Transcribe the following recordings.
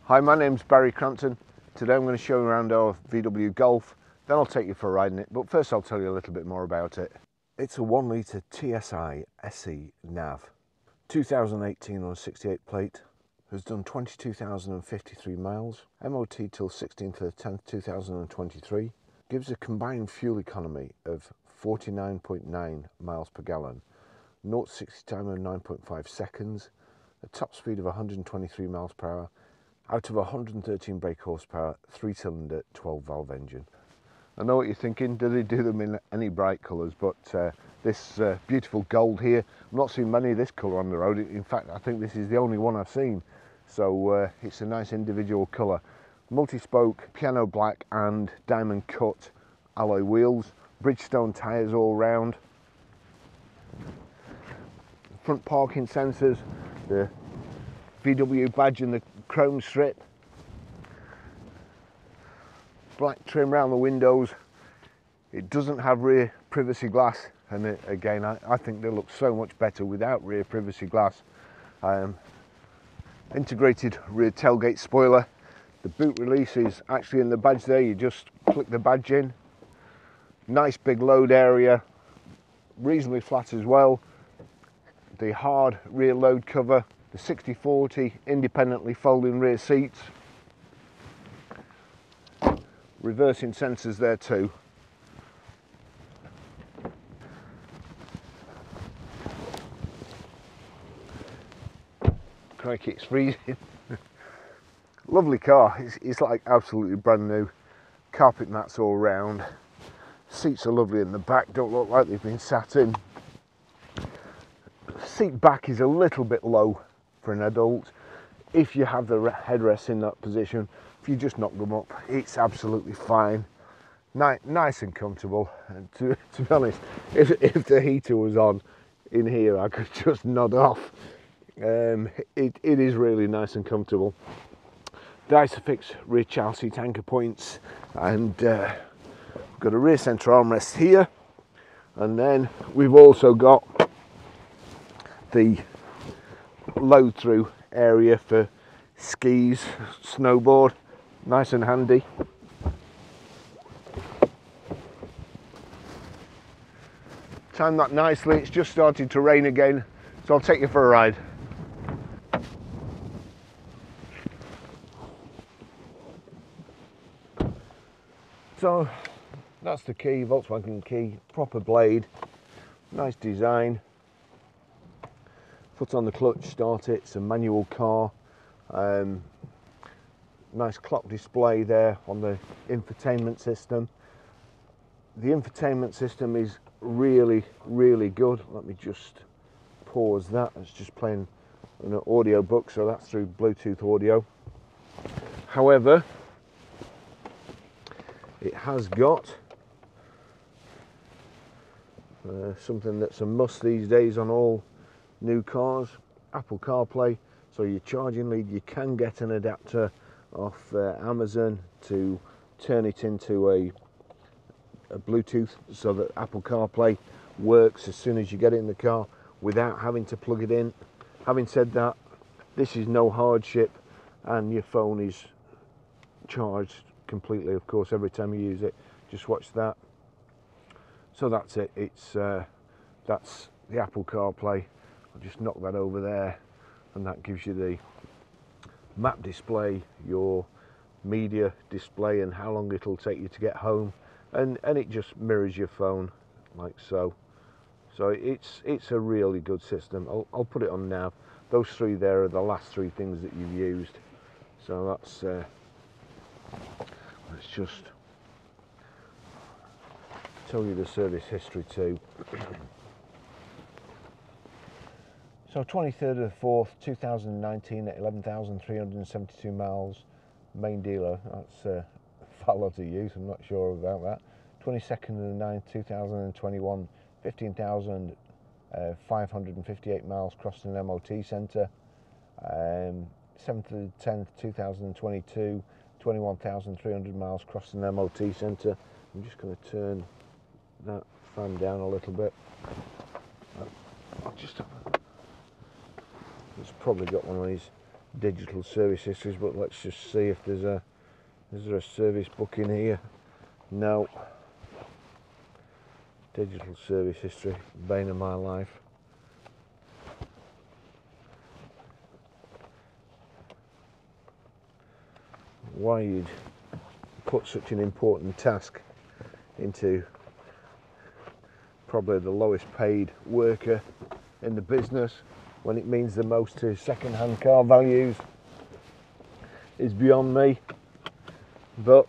Hi, my name's Barry Crampton. Today I'm going to show you around our VW Golf, then I'll take you for a ride in it, but first I'll tell you a little bit more about it. It's a 1 litre TSI SE nav, 2018 on a 68 plate, has done 22,053 miles, MOT till 16th of the 10th 2023, gives a combined fuel economy of 49.9 miles per gallon, 0 to 60 time of 9.5 seconds, a top speed of 123 miles per hour, out of 113 brake horsepower, 3-cylinder 12-valve engine. I know what you're thinking, do they do them in any bright colours, but this beautiful gold here, I've not seen many of this colour on the road. In fact, I think this is the only one I've seen, so it's a nice individual colour. Multi-spoke, piano black and diamond cut alloy wheels, Bridgestone tyres all round, front parking sensors, the VW badge and the chrome strip, black trim around the windows. It doesn't have rear privacy glass, and again I think they look so much better without rear privacy glass. Integrated rear tailgate spoiler. The boot release is actually in the badge there, you just click the badge in. Nice big load area, reasonably flat as well. The hard rear load cover, the 60/40 independently folding rear seats, reversing sensors there too. Crikey, it's freezing. Lovely car, it's like absolutely brand new. Carpet mats all round, seats are lovely in the back, don't look like they've been sat in. Seat back is a little bit low for an adult. If you have the headrests in that position, if you just knock them up, it's absolutely fine. Nice and comfortable. And to be honest, if the heater was on in here, I could just nod off. It is really nice and comfortable. The Isofix rear child seat anchor points, and got a rear centre armrest here, and then we've also got the load through area for skis, snowboard, nice and handy. Timed that nicely, it's just started to rain again, so I'll take you for a ride. So that's the key, Volkswagen key, proper blade, nice design. Foot on the clutch, start it, it's a manual car. Nice clock display there on the infotainment system. The infotainment system is really good. Let me just pause that, it's just playing an audio book, so that's through Bluetooth audio. However, it has got something that's a must these days on all new cars, Apple CarPlay. So your charging lead, you can get an adapter off Amazon to turn it into a Bluetooth, so that Apple CarPlay works as soon as you get it in the car without having to plug it in. Having said that, this is no hardship, and your phone is charged completely, of course, every time you use it. Just watch that. So that's it, it's that's the Apple CarPlay. I'll just knock that over there, and that gives you the map display, your media display, and how long it'll take you to get home, and it just mirrors your phone like so. So it's a really good system. I'll put it on now. Those three there are the last three things that you've used. So that's let's just tell you the service history too. So 23rd of the 4th 2019 at 11,372 miles, main dealer. That's a fat lot of use, I'm not sure about that. 22nd of the 9th 2021, 15,558 miles crossing an MOT centre. 7th of the 10th 2022, 21,300 miles crossing an MOT centre. I'm just going to turn that fan down a little bit. I'll just have a, it's probably got one of these digital service histories, but let's just see if is there a service book in here. No. Digital service history, bane of my life. Why you'd put such an important task into probably the lowest paid worker in the business when it means the most to second-hand car values is beyond me. But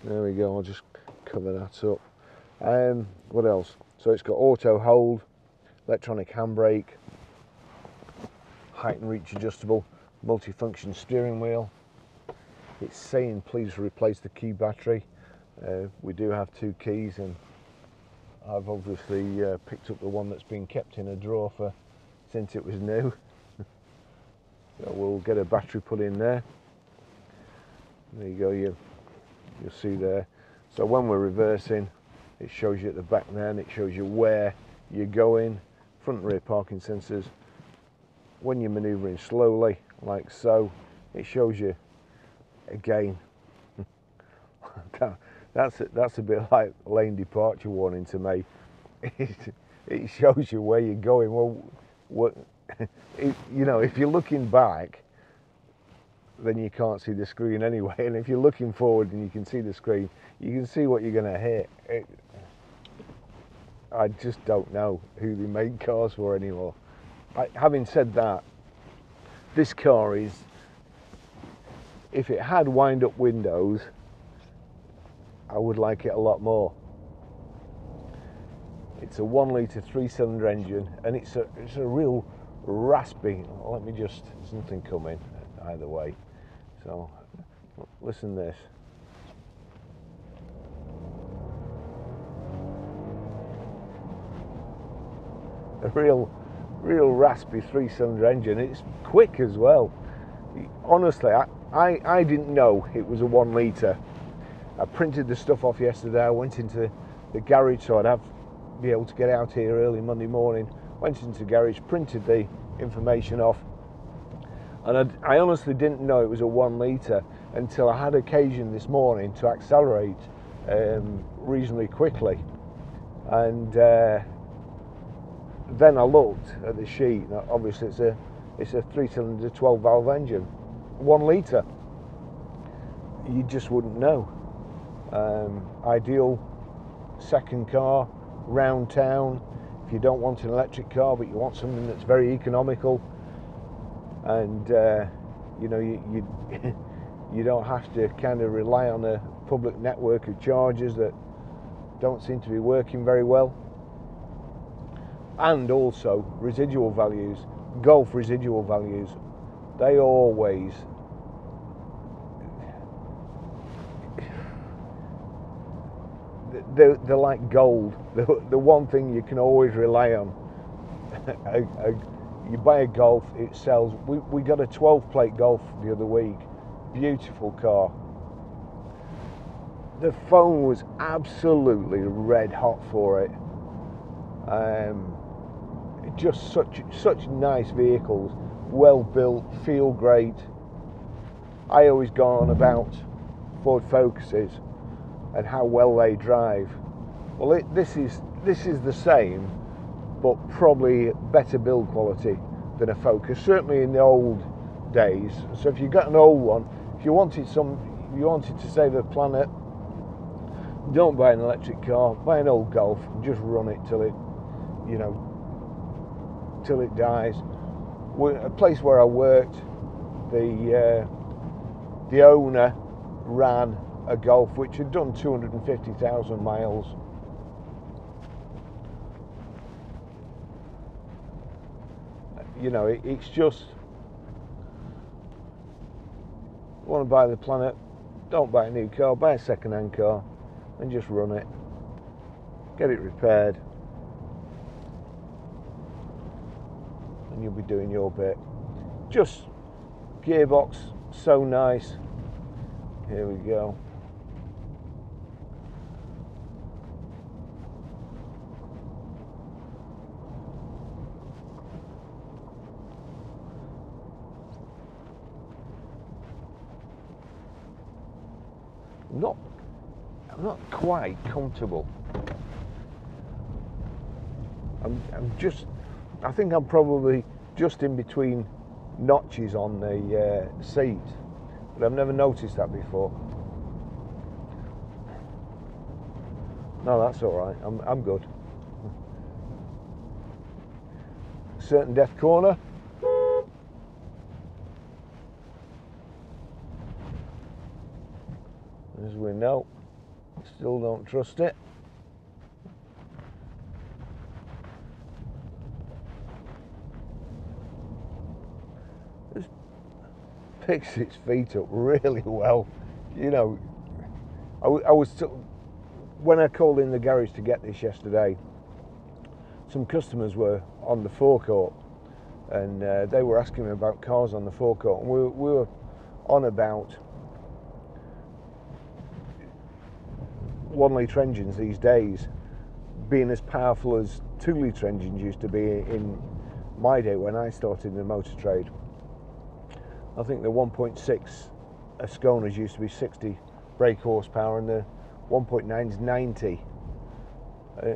there we go, I'll just cover that up. What else? So it's got auto hold, electronic handbrake, height and reach adjustable, multifunction steering wheel. It's saying please replace the key battery. We do have 2 keys, and I've obviously picked up the one that's been kept in a drawer since it was new. So we'll get a battery put in there. There you go, you'll see there. So when we're reversing, it shows you at the back there, and it shows you where you're going. Front and rear parking sensors. When you're manoeuvring slowly, like so, it shows you again. That's a bit like lane departure warning to me. It shows you where you're going. Well, you know, if you're looking back, then you can't see the screen anyway. And if you're looking forward and you can see the screen, you can see what you're going to hit. I just don't know who they make cars for anymore. Having said that, this car is, if it had wind-up windows, I would like it a lot more. It's a 1 litre 3-cylinder engine, and it's a real raspy. Let me just, there's nothing coming either way. So listen to this. A real raspy 3-cylinder engine. It's quick as well. Honestly, I didn't know it was a 1 litre. I printed the stuff off yesterday. I went into the garage so I'd be able to get out here early Monday morning. Went into the garage, printed the information off, and I honestly didn't know it was a 1 litre until I had occasion this morning to accelerate reasonably quickly, and then I looked at the sheet. Now, obviously it's a 3-cylinder 12-valve engine, 1 litre. You just wouldn't know. Ideal second car round town if you don't want an electric car but you want something that's very economical, and you know, you don't have to kind of rely on a public network of chargers that don't seem to be working very well. And also residual values, Golf residual values, they always, they're like gold. The one thing you can always rely on. You buy a Golf, it sells. We got a 12 plate Golf the other week, beautiful car. The phone was absolutely red hot for it. Just such nice vehicles, well built, feel great. I always go on about Ford Focuses and how well they drive. Well, this is the same, but probably better build quality than a Focus, certainly in the old days. So if you got an old one, if you wanted to save the planet, don't buy an electric car, buy an old Golf and just run it till it, you know, till it dies. A place where I worked, the owner ran a Golf which had done 250,000 miles. You know, it's just, want to buy the planet, don't buy a new car, buy a second-hand car and just run it, get it repaired, and you'll be doing your bit. Just gearbox, so nice. Here we go. I'm not quite comfortable. I think I'm probably just in between notches on the seat, but I've never noticed that before. No, that's all right. I'm good. Certain death corner. As we know, still don't trust it. Just picks its feet up really well. You know, when I called in the garage to get this yesterday, some customers were on the forecourt, and they were asking me about cars on the forecourt, and we were on about 1 litre engines these days being as powerful as 2 litre engines used to be in my day when I started in the motor trade. I think the 1.6 Asconas used to be 60 brake horsepower, and the 1.9 is 90.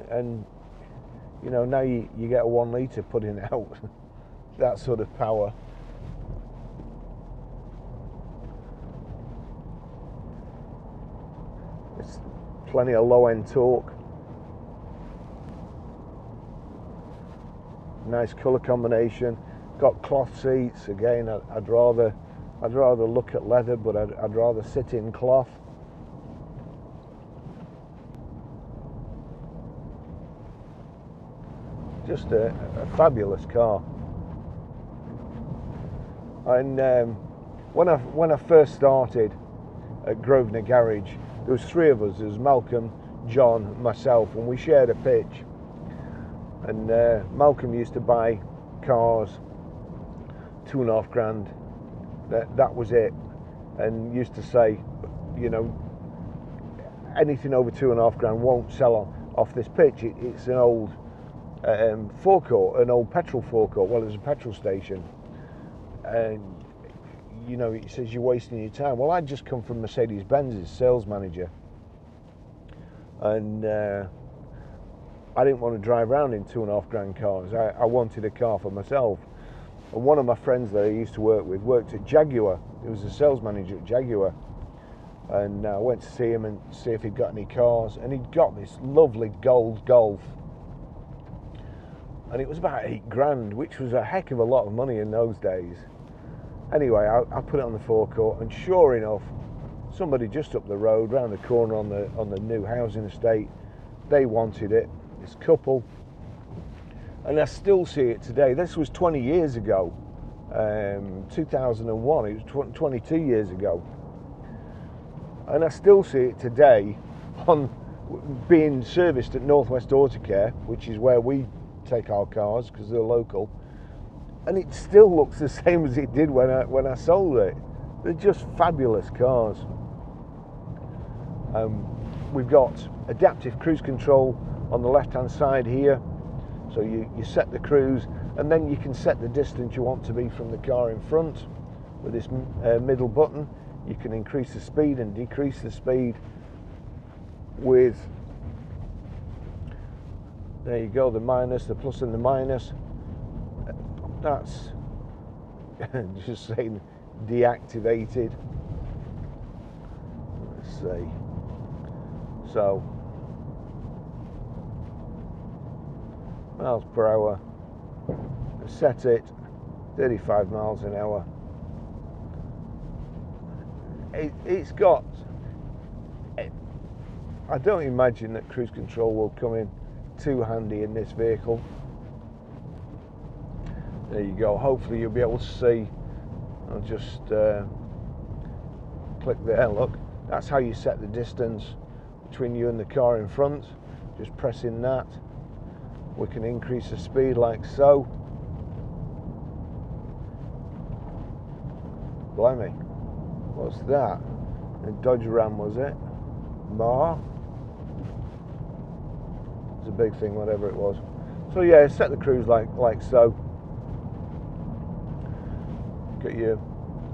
And you know, now you get a 1 litre putting out that sort of power. It's plenty of low end torque. Nice colour combination. Got cloth seats. Again, I'd rather look at leather, but I'd rather sit in cloth. Just a fabulous car. And when I first started at Grosvenor Garage, there was 3 of us. There was Malcolm, John, myself, and we shared a pitch. And Malcolm used to buy cars, 2.5 grand. That was it. And used to say, you know, anything over 2.5 grand won't sell off this pitch. It's an old forecourt, an old petrol forecourt. Well, it was a petrol station, and you know, he says you're wasting your time. Well, I'd just come from Mercedes-Benz as sales manager, and I didn't want to drive around in 2.5 grand cars. I wanted a car for myself. And one of my friends that I used to work with worked at Jaguar. He was a sales manager at Jaguar, and I went to see him and see if he'd got any cars, and he'd got this lovely gold Golf. And it was about 8 grand, which was a heck of a lot of money in those days. Anyway, I put it on the forecourt, and sure enough, somebody just up the road, round the corner on the new housing estate, they wanted it. This couple, and I still see it today. This was 20 years ago, 2001. It was 22 years ago, and I still see it today on being serviced at Northwest Autocare, which is where we take our cars because they're local, and it still looks the same as it did when I sold it. They're just fabulous cars. We've got adaptive cruise control on the left hand side here, so you set the cruise, and then you can set the distance you want to be from the car in front with this middle button. You can increase the speed and decrease the speed with, there you go, the minus, the plus and the minus. That's just saying deactivated. Let's see. So, miles per hour. Set it 35 miles an hour. It's got, I don't imagine that cruise control will come in too handy in this vehicle. There you go. Hopefully you'll be able to see. I'll just click there. Look, that's how you set the distance between you and the car in front. Just pressing that. We can increase the speed like so. Blimey, what's that? A Dodge Ram, was it? Mar? It's a big thing, whatever it was. So yeah, set the cruise like so. Got your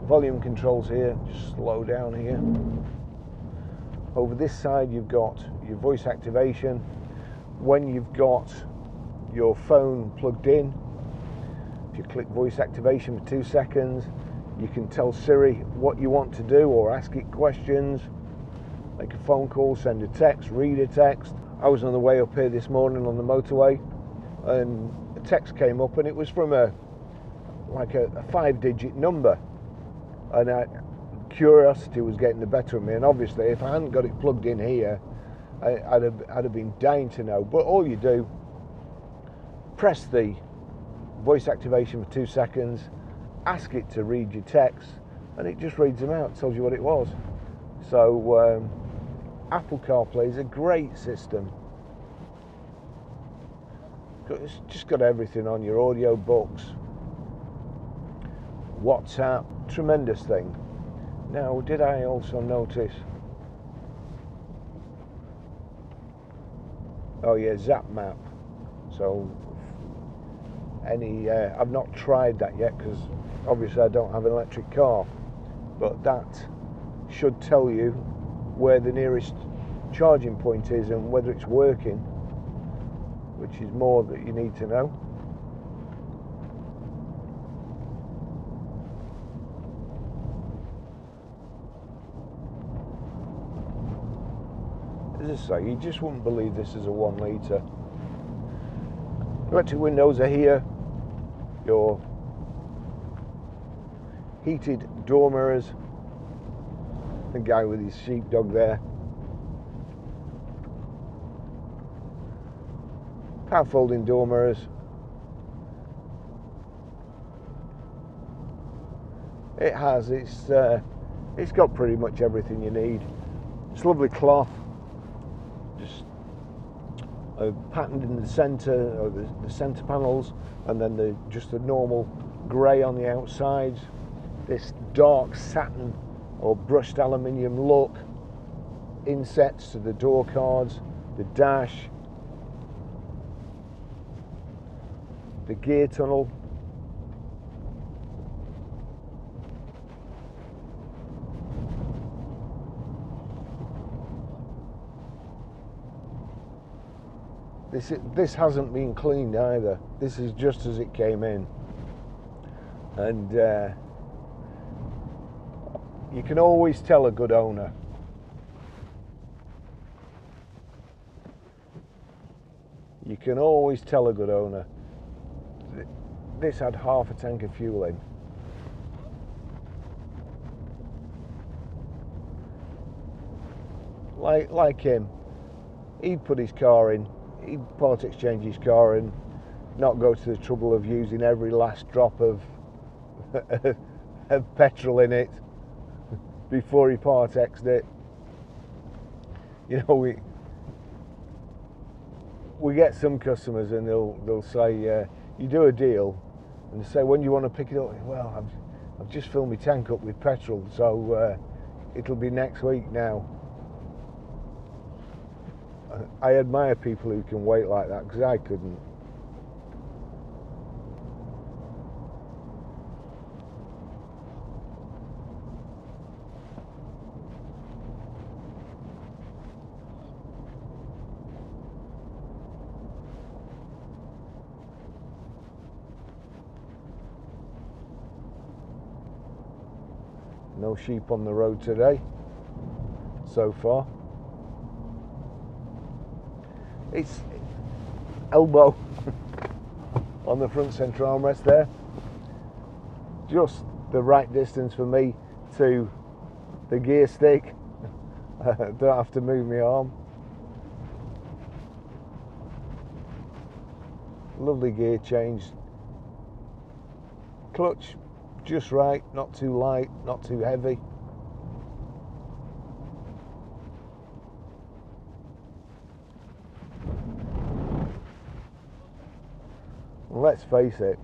volume controls here. Just slow down here. Over this side you've got your voice activation. When you've got your phone plugged in, if you click voice activation for 2 seconds, you can tell Siri what you want to do or ask it questions, make a phone call, send a text, read a text. I was on the way up here this morning on the motorway and a text came up and it was from a 5-digit number, and curiosity was getting the better of me, and obviously if I hadn't got it plugged in here I'd have been dying to know. But all you do, press the voice activation for 2 seconds, ask it to read your text, and it just reads them out, tells you what it was. So Apple CarPlay is a great system. It's just got everything on your audio books, WhatsApp, tremendous thing. Now, did I also notice? Oh yeah, Zap Map. So I've not tried that yet because obviously I don't have an electric car, but that should tell you where the nearest charging point is and whether it's working, which is more that you need to know. As I say, you just wouldn't believe this is a 1 litre. Electric windows are here, your heated door mirrors, the guy with his sheepdog there, power folding door mirrors, it's got pretty much everything you need. It's lovely cloth, just patterned in the centre, or the centre panels, and then just the normal grey on the outsides. This dark satin or brushed aluminium look, insets to the door cards, the dash, the gear tunnel. This hasn't been cleaned either. This is just as it came in, and you can always tell a good owner. You can always tell a good owner. This had half a tank of fuel in. Like him, he'd put his car in, he'd part exchange his car and not go to the trouble of using every last drop of petrol in it before he part exed it. You know, we get some customers and they'll say, you do a deal, and they say, when do you want to pick it up? Well, I've just filled my tank up with petrol, so it'll be next week now. I admire people who can wait like that, because I couldn't. No sheep on the road today, so far. It's elbow on the front centre armrest there. Just the right distance for me to the gear stick. Don't have to move my arm. Lovely gear change. Clutch just right, not too light, not too heavy. Let's face it,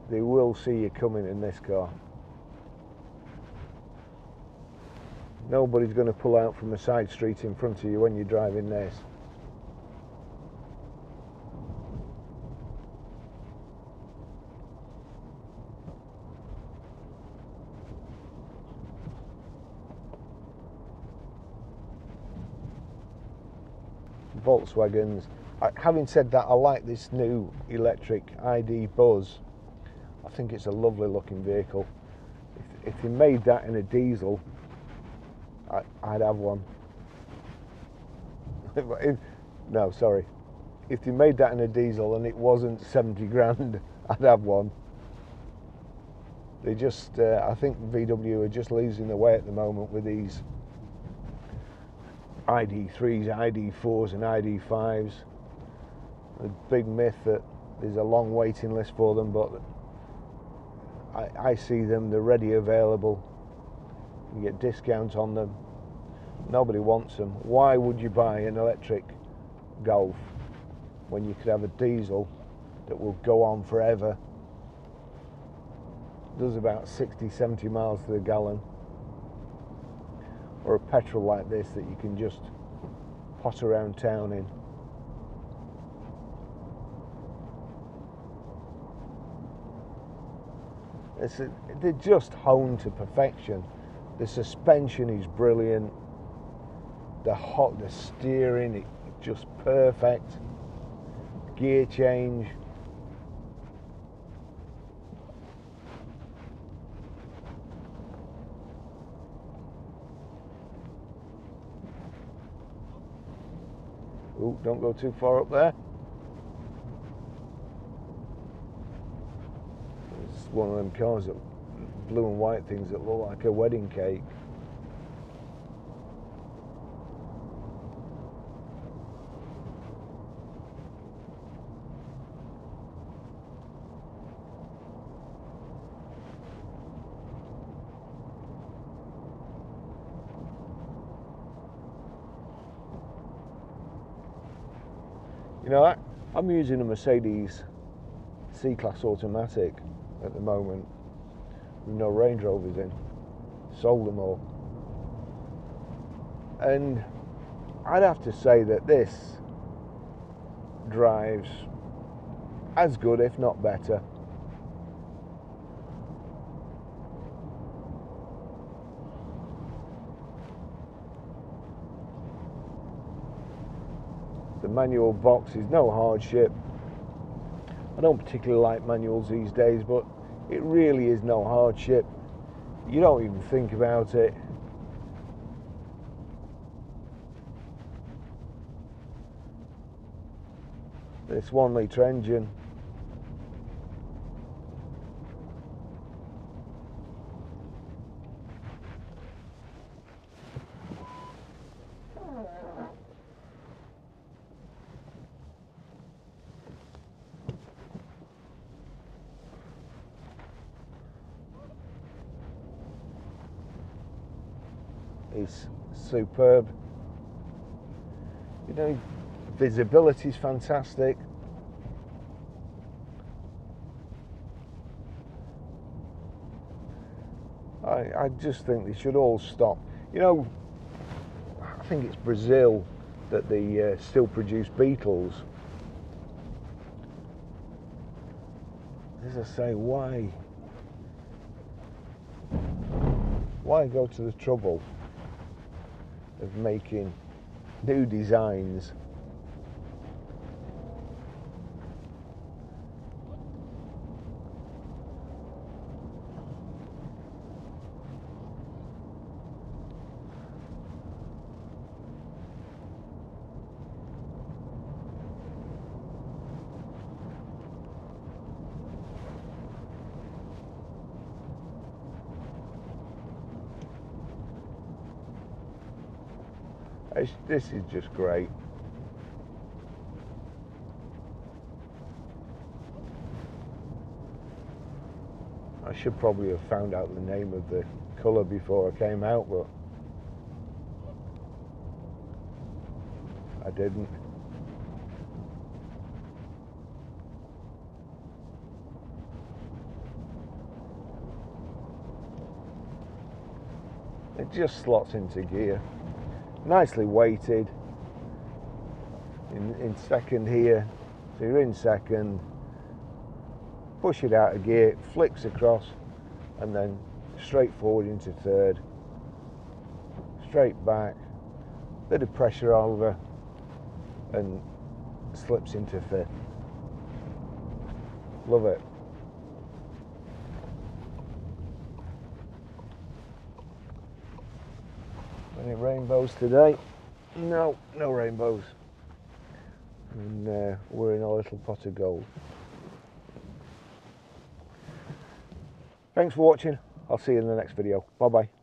they will see you coming in this car. Nobody's going to pull out from a side street in front of you when you're driving this. Volkswagens. Having said that, I like this new electric ID Buzz. I think it's a lovely looking vehicle. If you made that in a diesel, I'd have one. No, sorry. If you made that in a diesel and it wasn't 70 grand, I'd have one. They just, I think VW are just losing their way at the moment with these ID3s, ID4s and ID5s. The big myth that there's a long waiting list for them, but I see them, they're ready, available. You get discounts on them. Nobody wants them. Why would you buy an electric Golf when you could have a diesel that will go on forever, does about 60-70 miles to the gallon, or a petrol like this that you can just pot around town in? They're just honed to perfection. The suspension is brilliant. The steering, just perfect. Gear change. Ooh, don't go too far up there. It's one of them cars, that blue and white things that look like a wedding cake. You know, I'm using a Mercedes C-Class automatic at the moment with no Range Rovers in. Sold them all. And I'd have to say that this drives as good, if not better. The manual box is no hardship. I don't particularly like manuals these days, but it really is no hardship. You don't even think about it. This 1 litre engine. Is superb. You know, visibility is fantastic. I just think they should all stop. You know, I think it's Brazil that they still produce Beetles. As I say, why go to the trouble of making new designs? This is just great. I should probably have found out the name of the colour before I came out, but I didn't. It just slots into gear. Nicely weighted. In second here, so you're in second. Push it out of gear, it flicks across, and then straight forward into third. Straight back, bit of pressure over, and slips into fifth. Love it. Any rainbows today? No, no rainbows. And we're in a little pot of gold. Thanks for watching. I'll see you in the next video. Bye bye.